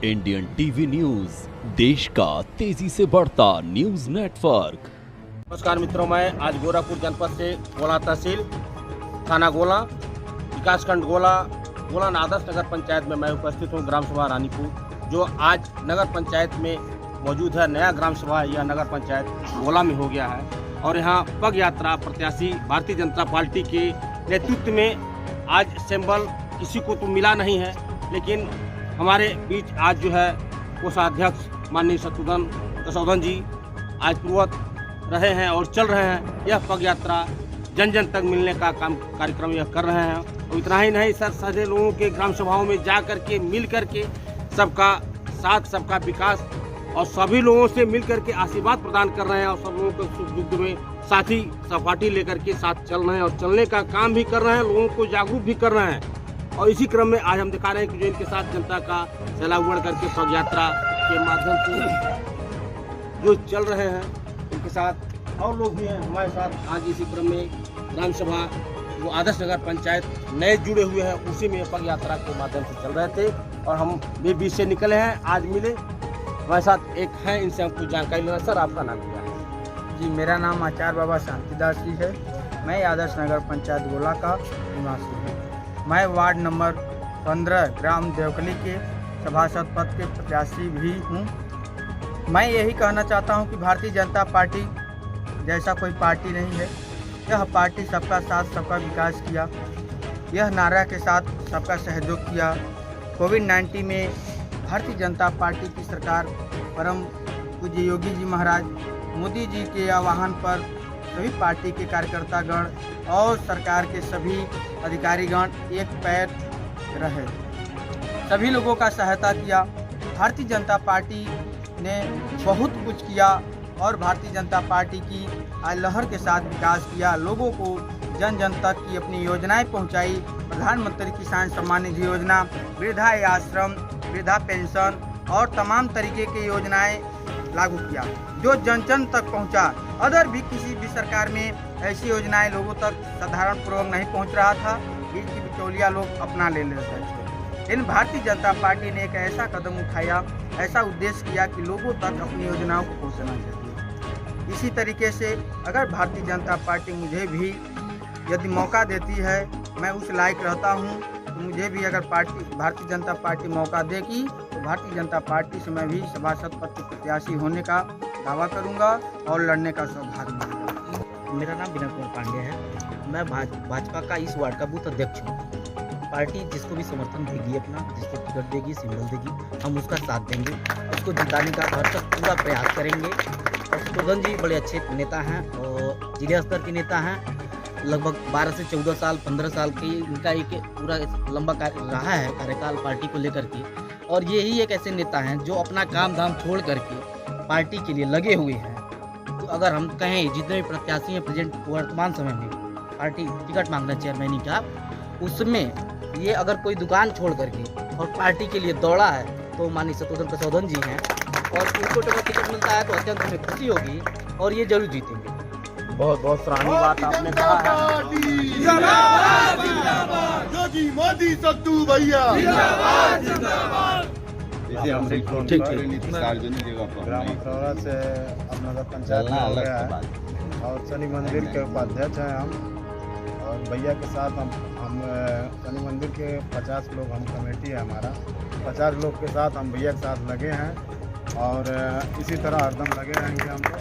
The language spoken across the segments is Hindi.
इंडियन टीवी न्यूज, देश का तेजी से बढ़ता न्यूज नेटवर्क। नमस्कार मित्रों, मैं आज गोरखपुर जनपद से गोला तहसील, थाना गोला, विकासखंड गोला, गोला आदर्श नगर पंचायत में मैं उपस्थित हूँ। ग्राम सभा रानीपुर जो आज नगर पंचायत में मौजूद है, नया ग्राम सभा यह नगर पंचायत गोला में हो गया है। और यहाँ पग यात्रा प्रत्याशी भारतीय जनता पार्टी के नेतृत्व में आज सिंबल किसी को तो मिला नहीं है, लेकिन हमारे बीच आज जो है कोषाध्यक्ष माननीय शत्रुघ्न जी आज पूर्वत रहे हैं और चल रहे हैं। यह पग यात्रा जन जन तक मिलने का कार्यक्रम यह कर रहे हैं। और इतना ही नहीं सर, सारे लोगों के ग्राम सभाओं में जा करके मिल करके सबका साथ, सबका विकास और सभी लोगों से मिल करके आशीर्वाद प्रदान कर रहे हैं। और सब लोगों को सुख दुख में साथी सहपाठी लेकर के साथ चल रहे हैं और चलने का काम भी कर रहे हैं, लोगों को जागरूक भी कर रहे हैं। और इसी क्रम में आज हम दिखा रहे हैं कि जो इनके साथ जनता का सैलाब उमड़ करके पग यात्रा के माध्यम से जो चल रहे हैं, उनके साथ और लोग भी हैं हमारे साथ। आज इसी क्रम में ग्राम सभा जो आदर्श नगर पंचायत नए जुड़े हुए हैं, उसी में पग यात्रा के माध्यम से चल रहे थे और हम भी बीच से निकले हैं, आज मिले। हमारे साथ एक है, इनसे हम कुछ जानकारी लेना। सर, आपका नाम क्या है? जी, मेरा नाम आचार्य बाबा शांतिदास जी है। मैं आदर्श नगर पंचायत गोला का निवासी हूँ। मैं वार्ड नंबर 15 ग्राम देवकली के सभासद पद के प्रत्याशी भी हूँ। मैं यही कहना चाहता हूँ कि भारतीय जनता पार्टी जैसा कोई पार्टी नहीं है। यह पार्टी सबका साथ, सबका विकास किया। यह नारा के साथ सबका सहयोग किया। कोविड-19 में भारतीय जनता पार्टी की सरकार परम पूज्य योगी जी महाराज मोदी जी के आह्वान पर सभी पार्टी के कार्यकर्तागण और सरकार के सभी अधिकारीगण एक पैर रहे, सभी लोगों का सहायता किया। भारतीय जनता पार्टी ने बहुत कुछ किया और भारतीय जनता पार्टी की लहर के साथ विकास किया। लोगों को जन जन तक की अपनी योजनाएं पहुंचाई। प्रधानमंत्री किसान सम्मान निधि योजना, वृद्धा आश्रम, वृद्धा पेंशन और तमाम तरीके की योजनाएं लागू किया जो जन जन तक पहुंचा। अदर भी किसी भी सरकार में ऐसी योजनाएं लोगों तक साधारण पूर्वक नहीं पहुंच रहा था, बीच की बिचौलिया लोग अपना ले लेते थे। लेकिन भारतीय जनता पार्टी ने एक ऐसा कदम उठाया, ऐसा उद्देश्य किया कि लोगों तक अपनी योजनाओं को पहुँचना चाहिए। इसी तरीके से अगर भारतीय जनता पार्टी मुझे भी यदि मौका देती है, मैं उस लायक रहता हूँ, तो मुझे भी अगर भारतीय जनता पार्टी मौका देगी तो भारतीय जनता पार्टी से मैं भी सभासद पद के प्रत्याशी होने का दावा करूंगा और लड़ने का सौभाग्य मिलेगा। मेरा नाम विनय कुमार पांडे है। मैं भाजपा का इस वार्ड का बूथ अध्यक्ष हूँ। पार्टी जिसको भी समर्थन देगी, अपना जिसको टिकट देगी, सिंबल देगी, हम उसका साथ देंगे, उसको जिताने का हर तक पूरा प्रयास करेंगे। और शत्रुघ्न जी बड़े अच्छे नेता हैं और जिला स्तर के नेता हैं। लगभग 12 से 14 साल, 15 साल की इनका एक पूरा लंबा रहा है कार्यकाल पार्टी को लेकर के। और यही एक ऐसे नेता हैं जो अपना काम धाम छोड़ करके पार्टी के लिए लगे हुए हैं। तो अगर हम कहें जितने भी प्रत्याशी हैं प्रेजेंट वर्तमान समय में पार्टी टिकट मांगना चेयरमैनी का, उसमें ये अगर कोई दुकान छोड़ करके और पार्टी के लिए दौड़ा है तो माननीय शत्रुघ्न जी हैं और उनको अगर टिकट मिलता है तो अत्यंत हमें खुशी होगी और ये जरूर जीतेंगे। बहुत बहुत सराहनीय बात आपने कहा है। योगी मोदी सत्तू भैया ठीक सार्वजनिक जगह पर ग्राम सभा से अब नगर पंचायत में हो गया है और शनि मंदिर के उपाध्यक्ष हैं हम। और भैया के साथ हम शनि मंदिर के 50 लोग हम कमेटी है हमारा, 50 लोग के साथ हम भैया के साथ लगे हैं और इसी तरह हरदम लगे रहेंगे हम लोग।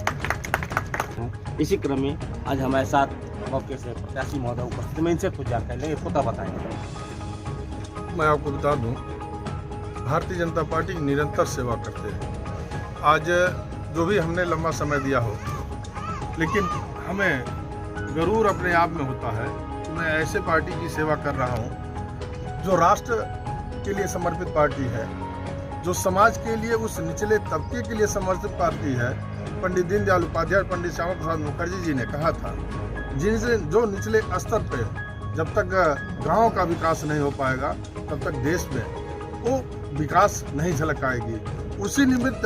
इसी क्रम में आज हमारे साथ मौके से प्रत्याशी महोदय उपस्थित, मैं इनसे कुछ जानकारी लेंगे, पता बताएंगे। मैं आपको बता दूं, भारतीय जनता पार्टी की निरंतर सेवा करते हैं। आज जो भी हमने लंबा समय दिया हो, लेकिन हमें गरूर अपने आप में होता है कि मैं ऐसे पार्टी की सेवा कर रहा हूं जो राष्ट्र के लिए समर्पित पार्टी है, जो समाज के लिए, उस निचले तबके के लिए समर्पित पार्टी है। पंडित दीनदयाल उपाध्याय, पंडित श्यामा प्रसाद मुखर्जी जी ने कहा था, जिनसे जो निचले स्तर पे जब तक गांव का विकास नहीं हो पाएगा तब तक देश में वो विकास नहीं झलक आएगी। उसी निमित्त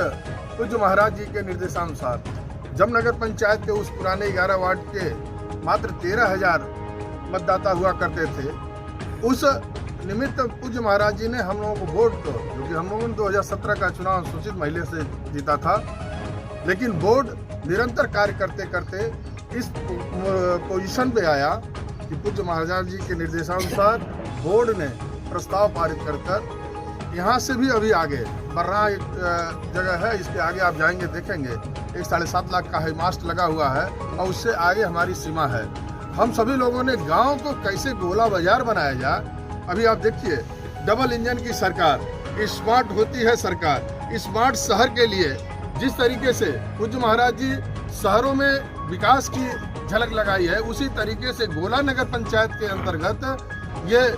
पूज्य महाराज जी के निर्देशानुसार जब नगर पंचायत के उस पुराने 11 वार्ड के मात्र 13,000 मतदाता हुआ करते थे, उस निमित्त पूज्य महाराज जी ने हम लोगों को वोट तो, क्योंकि हम लोगों ने 2017 का चुनाव सूचित महिला से जीता था, लेकिन बोर्ड निरंतर कार्य करते करते इस पोजीशन पे आया कि पूज्य महाराज जी के निर्देशानुसार बोर्ड ने प्रस्ताव पारित कर यहाँ से भी अभी आगे बर्रा एक जगह है, इसके आगे आप जाएंगे देखेंगे 1.5 लाख का है मास्ट लगा हुआ है और उससे आगे हमारी सीमा है। हम सभी लोगों ने गांव को कैसे गोला बाजार बनाया जाए, अभी आप देखिए डबल इंजन की सरकार, स्मार्ट होती है सरकार, स्मार्ट शहर के लिए जिस तरीके से पूज्य महाराज जी शहरों में विकास की झलक लगाई है, उसी तरीके से गोला नगर पंचायत के अंतर्गत ये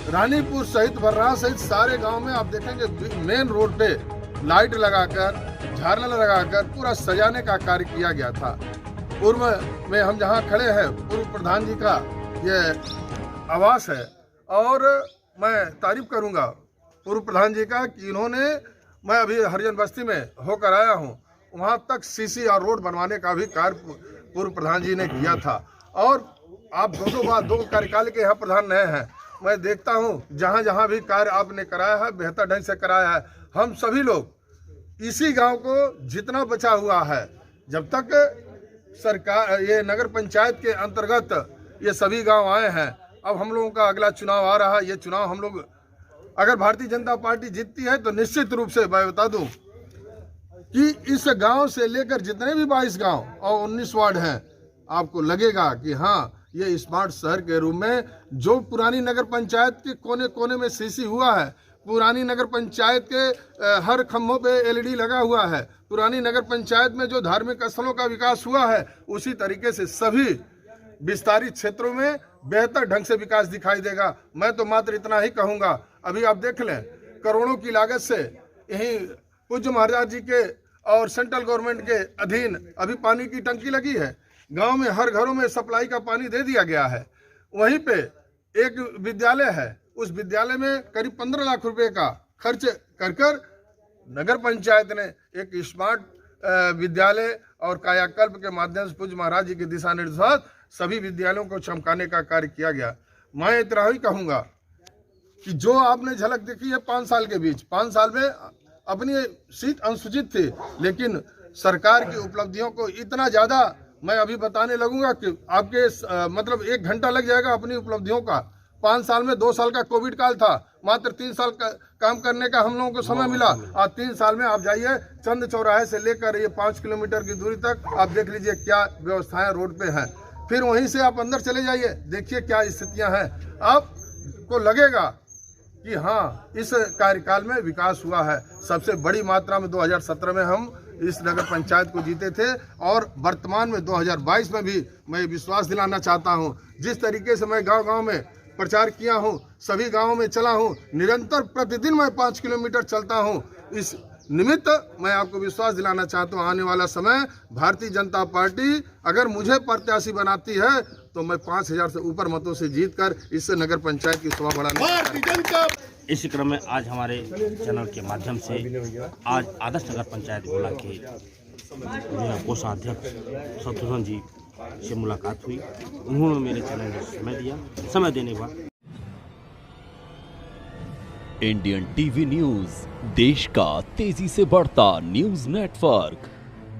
रानीपुर सहित बर्रा सहित सारे गांव में आप देखेंगे मेन रोड पे लाइट लगाकर, झालर लगाकर पूरा सजाने का कार्य किया गया था। पूर्व में हम जहां खड़े हैं, पूर्व प्रधान जी का ये आवास है और मैं तारीफ करूंगा पूर्व प्रधान जी का कि इन्होंने, मैं अभी हरिजन बस्ती में होकर आया हूं, वहां तक सीसी और रोड बनवाने का भी कार्य पूर्व प्रधान जी ने किया था। और आप दो कार्यकाल के यहाँ प्रधान नए हैं, मैं देखता हूं जहां जहां भी कार्य आपने कराया है बेहतर ढंग से कराया है। हम सभी लोग इसी गांव को जितना बचा हुआ है, जब तक सरकार ये नगर पंचायत के अंतर्गत ये सभी गांव आए हैं, अब हम लोगों का अगला चुनाव आ रहा है। ये चुनाव हम लोग अगर भारतीय जनता पार्टी जीतती है तो निश्चित रूप से मैं बता दूं कि इस गांव से लेकर जितने भी 22 गांव और 19 वार्ड हैं, आपको लगेगा कि हाँ ये स्मार्ट शहर के रूप में जो पुरानी नगर पंचायत के कोने कोने में सीसी हुआ है, पुरानी नगर पंचायत के हर खम्भों पे एलईडी लगा हुआ है, पुरानी नगर पंचायत में जो धार्मिक स्थलों का विकास हुआ है, उसी तरीके से सभी विस्तारित क्षेत्रों में बेहतर ढंग से विकास दिखाई देगा। मैं तो मात्र इतना ही कहूँगा, अभी आप देख लें करोड़ों की लागत से यही पूज्य महाराज जी के और सेंट्रल गवर्नमेंट के अधीन अभी पानी की टंकी लगी है, गांव में हर घरों में सप्लाई का पानी दे दिया गया है। वहीं पे एक विद्यालय है, उस विद्यालय में करीब 15 लाख रुपए का खर्च कर नगर पंचायत ने एक स्मार्ट विद्यालय और कायाकल्प के माध्यम से पूज्य महाराज जी के दिशा निर्देश सभी विद्यालयों को चमकाने का कार्य किया गया। मैं इतना ही कहूँगा कि जो आपने झलक देखी है 5 साल के बीच, 5 साल में अपनी सीट अनुसूचित थी, लेकिन सरकार की उपलब्धियों को इतना ज़्यादा मैं अभी बताने लगूंगा कि आपके मतलब 1 घंटा लग जाएगा अपनी उपलब्धियों का। 5 साल में 2 साल का कोविड काल था, मात्र 3 साल का काम करने का हम लोगों को समय मिला। और 3 साल में आप जाइए चंद चौराहे से लेकर ये 5 किलोमीटर की दूरी तक आप देख लीजिए क्या व्यवस्थाएं रोड पे हैं। फिर वहीं से आप अंदर चले जाइए, देखिए क्या स्थितियां हैं, आपको लगेगा कि हाँ इस कार्यकाल में विकास हुआ है। सबसे बड़ी मात्रा में 2017 में हम इस नगर पंचायत को जीते थे और वर्तमान में 2022 में भी मैं विश्वास दिलाना चाहता हूं, जिस तरीके से मैं गांव-गांव में प्रचार किया हूं, सभी गांवों में चला हूं, निरंतर प्रतिदिन मैं 5 किलोमीटर चलता हूं। इस निमित्त मैं आपको विश्वास दिलाना चाहता हूं, आने वाला समय भारतीय जनता पार्टी अगर मुझे प्रत्याशी बनाती है तो मैं 5000 से ऊपर मतों से जीतकर इससे नगर पंचायत की शोभा बढ़ाने। इसी क्रम में आज हमारे चैनल के माध्यम से आज आदर्श नगर पंचायत गोला के कोषाध्यक्ष शत्रुघ्न जी से मुलाकात हुई। उन्होंने मेरे चैनल में समय दिया, समय देने के बाद इंडियन टीवी न्यूज, देश का तेजी से बढ़ता न्यूज नेटवर्क।